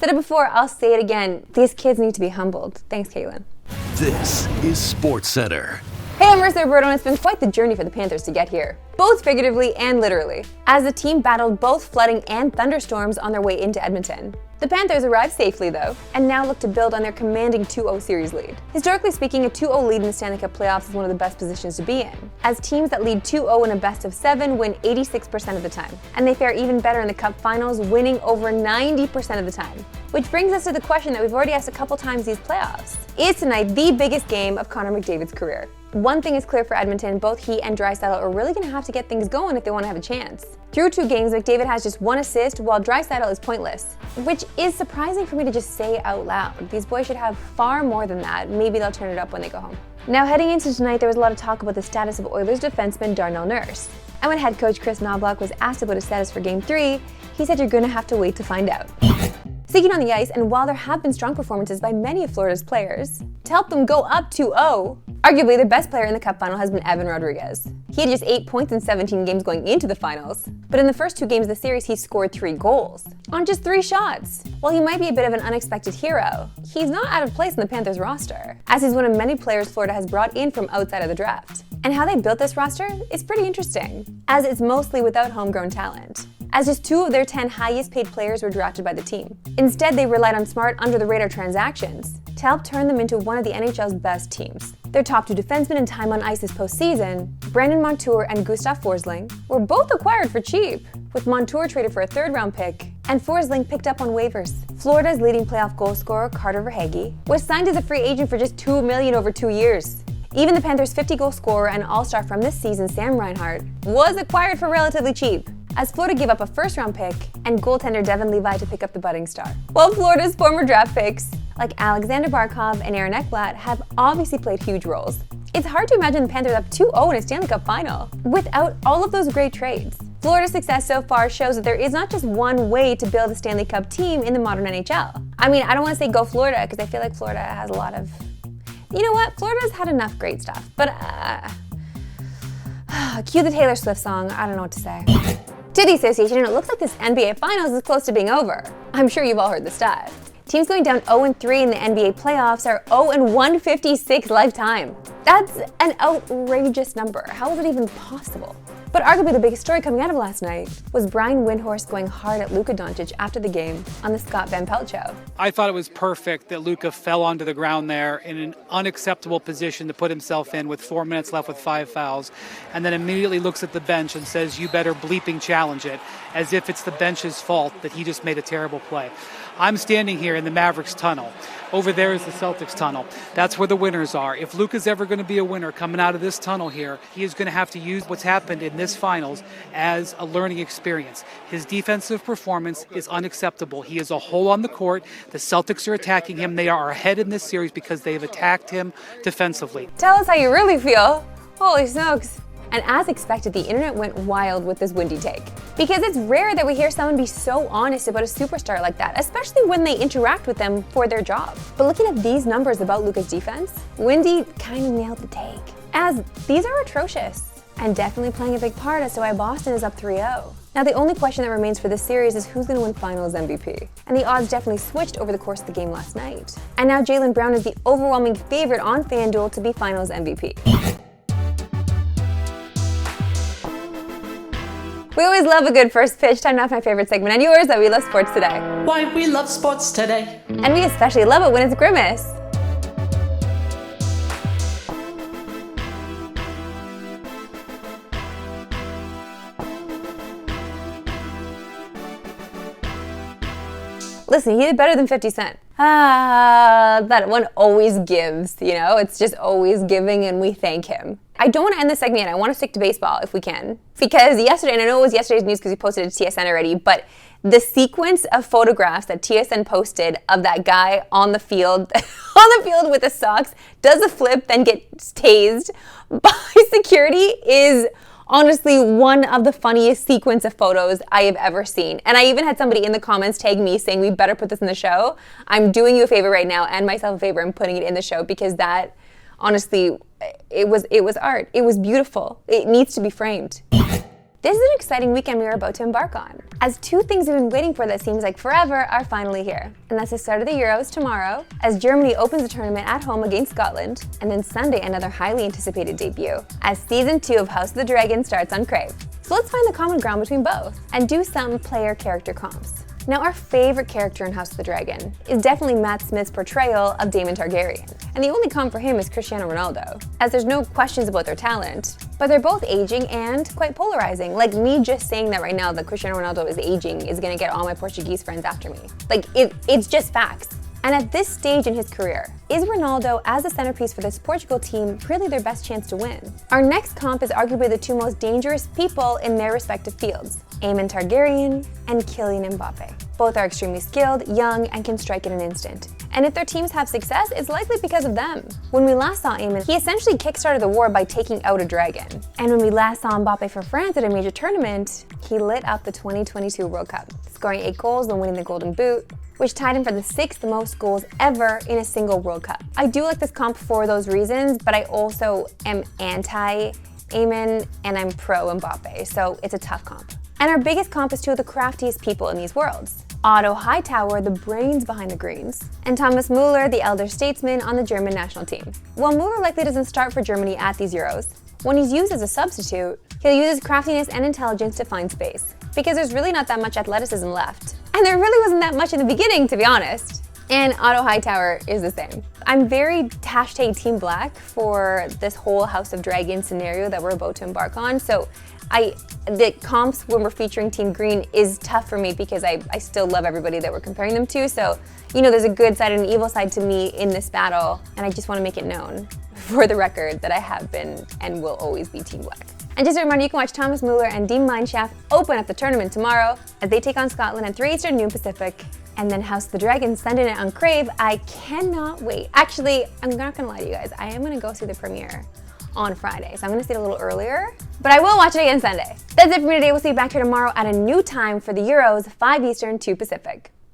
Said it before, I'll say it again. These kids need to be humbled. Thanks, Caitlin. This is SportsCenter. Hey, I'm Marissa Roberto, and it's been quite the journey for the Panthers to get here, both figuratively and literally, as the team battled both flooding and thunderstorms on their way into Edmonton. The Panthers arrived safely, though, and now look to build on their commanding 2-0 series lead. Historically speaking, a 2-0 lead in the Stanley Cup playoffs is one of the best positions to be in, as teams that lead 2-0 in a best-of-7 win 86% of the time, and they fare even better in the Cup Finals, winning over 90% of the time. Which brings us to the question that we've already asked a couple times these playoffs. Is tonight the biggest game of Connor McDavid's career? One thing is clear for Edmonton, both he and Draisaitl are really going to have to get things going if they want to have a chance. Through 2 games, McDavid has just 1 assist, while Draisaitl is pointless, which is surprising for me to just say out loud. These boys should have far more than that. Maybe they'll turn it up when they go home. Now, heading into tonight, there was a lot of talk about the status of Oilers defenseman Darnell Nurse. And when head coach Chris Knobloch was asked about his status for Game 3, he said you're going to have to wait to find out. Speaking on the ice, and while there have been strong performances by many of Florida's players, to help them go up 2-0, arguably the best player in the Cup Final has been Evan Rodriguez. He had just 8 points in 17 games going into the finals, but in the first 2 games of the series, he scored 3 goals on just 3 shots. While he might be a bit of an unexpected hero, he's not out of place in the Panthers roster, as he's one of many players Florida has brought in from outside of the draft. And how they built this roster is pretty interesting, as it's mostly without homegrown talent, as just 2 of their 10 highest paid players were drafted by the team. Instead, they relied on smart, under-the-radar transactions to help turn them into one of the NHL's best teams. Their top 2 defensemen in time on ice this postseason, Brandon Montour and Gustav Forsling, were both acquired for cheap, with Montour traded for a 3rd-round pick and Forsling picked up on waivers. Florida's leading playoff goal scorer, Carter Verhaeghe, was signed as a free agent for just $2 million over 2 years. Even the Panthers' 50-goal scorer and all-star from this season, Sam Reinhart, was acquired for relatively cheap, as Florida gave up a 1st-round pick and goaltender Devin Levi to pick up the budding star. While Florida's former draft picks, like Alexander Barkov and Aaron Ekblad, have obviously played huge roles. It's hard to imagine the Panthers up 2-0 in a Stanley Cup Final without all of those great trades. Florida's success so far shows that there is not just one way to build a Stanley Cup team in the modern NHL. I mean, I don't want to say go Florida, because I feel like Florida has a lot of... You know what? Florida's had enough great stuff, but cue the Taylor Swift song. I don't know what to say. To the association, and it looks like this NBA Finals is close to being over. I'm sure you've all heard the stat. Teams going down 0-3 in the NBA playoffs are 0-156 lifetime. That's an outrageous number. How is it even possible? But arguably the biggest story coming out of last night was Brian Windhorst going hard at Luka Doncic after the game on the Scott Van Pelt show. I thought it was perfect that Luka fell onto the ground there in an unacceptable position to put himself in with 4 minutes left with 5 fouls, and then immediately looks at the bench and says, "You better bleeping challenge it," as if it's the bench's fault that he just made a terrible play. I'm standing here in the Mavericks tunnel. Over there is the Celtics tunnel. That's where the winners are. If Luka's ever going to be a winner coming out of this tunnel here, he is going to have to use what's happened in this finals as a learning experience. His defensive performance is unacceptable. He is a hole on the court. The Celtics are attacking him. They are ahead in this series because they have attacked him defensively. Tell us how you really feel. Holy smokes. And as expected, the internet went wild with this Windy take. Because it's rare that we hear someone be so honest about a superstar like that, especially when they interact with them for their job. But looking at these numbers about Luka's defense, Windy kind of nailed the take, as these are atrocious and definitely playing a big part as to why Boston is up 3-0. Now, the only question that remains for this series is who's going to win Finals MVP. And the odds definitely switched over the course of the game last night. And now Jaylen Brown is the overwhelming favorite on FanDuel to be Finals MVP. We always love a good first pitch. Time now for my favorite segment and yours, that we love sports today. Why we love sports today. And we especially love it when it's Grimace. Listen, he did better than 50 Cent. That one always gives, you know? It's just always giving, and we thank him. I don't want to end this segment yet. I want to stick to baseball if we can. Because yesterday, and I know it was yesterday's news because he posted it to TSN already, but the sequence of photographs that TSN posted of that guy on the field, with the socks, does a flip, then gets tased by security is honestly one of the funniest sequence of photos I have ever seen. And I even had somebody in the comments tag me saying, we better put this in the show. I'm doing you a favor right now and myself a favor and putting it in the show because that, honestly, it was art. It was beautiful. It needs to be framed. This is an exciting weekend we are about to embark on, as two things we've been waiting for that seems like forever are finally here. And that's the start of the Euros tomorrow, as Germany opens the tournament at home against Scotland, and then Sunday another highly anticipated debut, as Season 2 of House of the Dragon starts on Crave. So let's find the common ground between both, and do some player character comps. Now, our favorite character in House of the Dragon is definitely Matt Smith's portrayal of Daemon Targaryen, and the only comp for him is Cristiano Ronaldo, as there's no questions about their talent, but they're both aging and quite polarizing. Like, me just saying that right now that Cristiano Ronaldo is aging is gonna get all my Portuguese friends after me. Like, it's just facts. And at this stage in his career, is Ronaldo, as a centerpiece for this Portugal team, really their best chance to win? Our next comp is arguably the two most dangerous people in their respective fields, Aemon Targaryen and Kylian Mbappe. Both are extremely skilled, young, and can strike in an instant. And if their teams have success, it's likely because of them. When we last saw Aemon, he essentially kickstarted the war by taking out a dragon. And when we last saw Mbappe for France at a major tournament, he lit up the 2022 World Cup, scoring 8 goals and winning the Golden Boot, which tied him for the 6th most goals ever in a single World Cup. I do like this comp for those reasons, but I also am anti-Aemon and I'm pro-Mbappe, so it's a tough comp. And our biggest comp is two of the craftiest people in these worlds. Otto Hightower, the brains behind the Greens, and Thomas Müller, the elder statesman on the German national team. While Müller likely doesn't start for Germany at these Euros, when he's used as a substitute, he'll use his craftiness and intelligence to find space, because there's really not that much athleticism left. And there really wasn't that much in the beginning, to be honest. And Otto Hightower is the same. I'm very hashtag Team Black for this whole House of Dragon scenario that we're about to embark on. So the comps when we're featuring Team Green is tough for me because I still love everybody that we're comparing them to. So, you know, there's a good side and an evil side to me in this battle. And I just want to make it known for the record that I have been and will always be Team Black. And just a reminder, you can watch Thomas Müller and Dean Mineshaft open up the tournament tomorrow as they take on Scotland at 3 Eastern, noon Pacific. And then House of the Dragon Sunday night on Crave. I cannot wait. Actually, I'm not gonna lie to you guys. I am gonna go see the premiere on Friday. So I'm gonna see it a little earlier, but I will watch it again Sunday. That's it for me today. We'll see you back here tomorrow at a new time for the Euros, 5 Eastern, 2 Pacific.